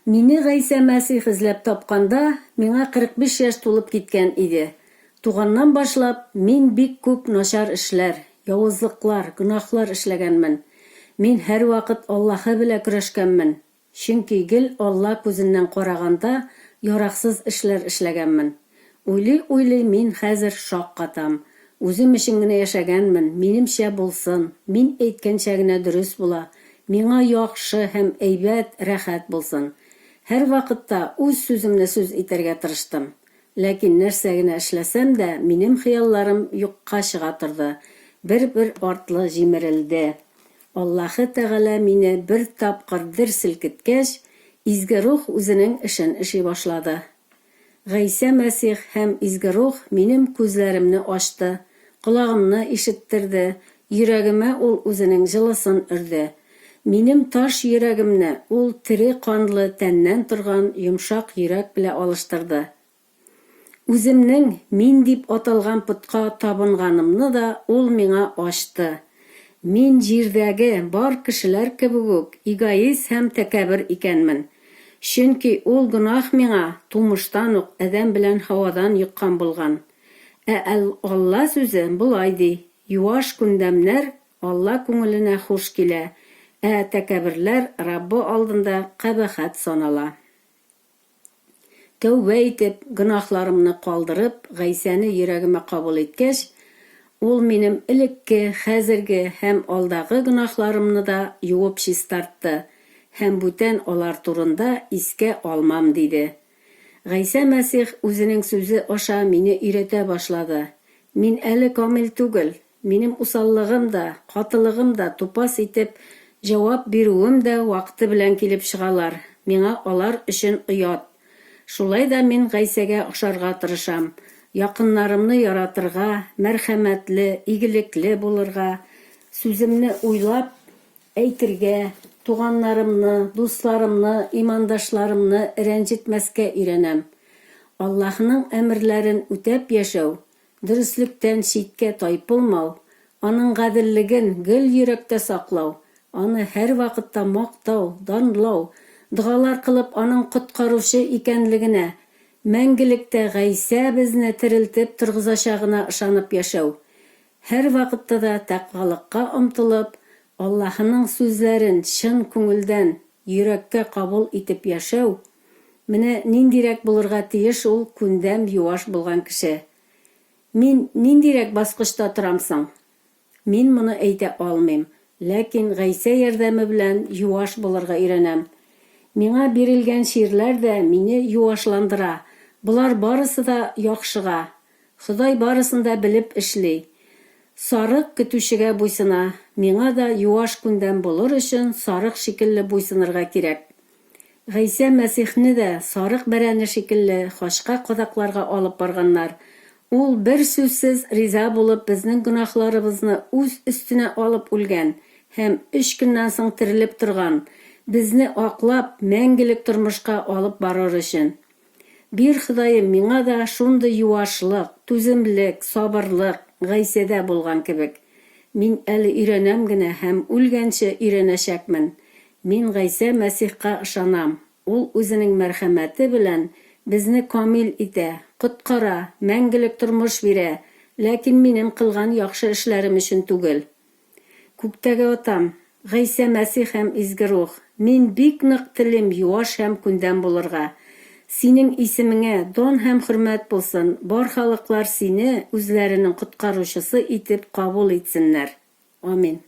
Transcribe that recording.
Мине Гайса Мәсих эзләп тапканда, миңа 45 яшь тулып киткән иде. Туганнан башлап, мин бик күп начар эшләр, явызлыклар, гөнаһлар эшләгәнмен. Мин һәр вакыт Аллаһы белән көрәшкәнмен. Чөнки гел Алла күзеннән караганда яраксыз эшләр эшләгәнмен. Уйлый мин хәзер шаккатам. Үзем өчен генә яшәгәнмен, минемчә булсын, мин әйткәнчә генә дөрес була. Миңа яхшы һәм әйбәт, рәхәт булсын. Һәр вакытта үз сүземне сүз итәргә тырыштым. Ләкин нәрсә генә эшләсәм дә, минем хыялларым юкка чыга торды. Бер артлы җимерелде. Аллаһы Тәгалә мине бер тапкыр дер селкеткәч, изге рух үзенең эшен эшли башлады. Гайса Мәсих һәм изге рух минем күзләремне ачты, колагымны ишеттерде, йөрәгемә ул үзенең җылысын өрде. Минем таш йөрәгемне ул тере канлы тәннән торган йомшак йөрәк белән алыштырды. Үземнең мин дип аталган путка табынганымны да ул миңа ачты. Мин җирдәге бар кешеләр кебек үк эгоист һәм тәкәббер икәнмен. Чөнки ул гөнаһ миңа тумыштан ук Адәм белән Хавадан йоккан булган. Алла сүзе булай ди: юаш күндәмнәр Алла күңеленә хуш килә. Тәкәбберләр Раббы алдында кабахәт санала. Тәүбә итеп, гөнаһларымны калдырып, Гайсәне йөрәгемә кабул иткәч, ул минем элекке, хәзерге һәм алдагы гөнаһларымны да юып чистартты, һәм бүтән алар турында искә алмам диде. Гайса Мәсих үзенең сүзе аша мине өйрәтә башлады. Мин әле камил түгел, минем усаллыгым да, катылыгым да тупас итеп җавап бирүем дә вакыты белән килеп чыгалар. Миңа алар өчен оят. Шулай да мин Гайсәгә охшарга тырышам. Якыннарымны яратырга, мәрхәмәтле, игелекле булырга, сүземне уйлап әйтергә, туганнарымны, дусларымны, имандашларымны рәнҗетмәскә өйрәнәм. Аллаһның әмерләрен үтәп яшәү, дөреслектән читкә тайпылмау, аның гаделлеген гел йөрәктә саклау, аны һәр вакытта мактау, данлау, дугалар кылып аның коткаручы икәнлегенә, мәңгелектә Гайса безне терелтеп торгызачагына ышанып яшәү. Һәр вакытта да тәкъвалыкка омтылып, Аллаһның сүзләрен чын күңелдән, йөрәккә кабул итеп яшәү. Менә ниндирәк булырга тиеш ул күндәм юаш булган кеше. Мин ниндирәк баскычта торамсың? Мин моны әйтә алмыйм. Ләкин Гайса ярдәме белән юаш булырга өйрәнәм. Миңа бирелгән ширләр дә мине юашландыра. Булар барысы да яхшыга. Ходай барысын да белеп эшли. Сарык көтүчегә буйсына. Миңа да юаш күндәм булыр өчен сарык шикелле буйсынырга кирәк. Гайса Мәсихне дә сарык бәрәне шикелле хашка кадакларга алып барганнар. Ул бер сүзсез риза булып безнең гөнаһларыбызны үз өстенә алып үлгән һәм 3 көннән соң терелеп торган, безне аклап мәңгелек тормышка алып барыр өчен. Бир Ходаем миңа да шундый юашлык, түземлек, сабырлык Гайсәдә булган кебек. Мин әле өйрәнәм генә һәм үлгәнче өйрәнәчәкмен. Мин Гайса Мәсихка ышанам. Ул үзенең мәрхәмәте белән безне камил итә, коткара, мәңгелек тормыш бирә, ләкин минем кылган яхшы эшләрем өчен түгел. Күктәге атам, Гайса Мәсих һәм изге рух, мин бик нык телем юаш һәм күндәм булырга. Синең исемеңә дан һәм хөрмәт булсын, бар халыклар сине үзләренең коткаручысы итеп кабул итсеннәр. Амин.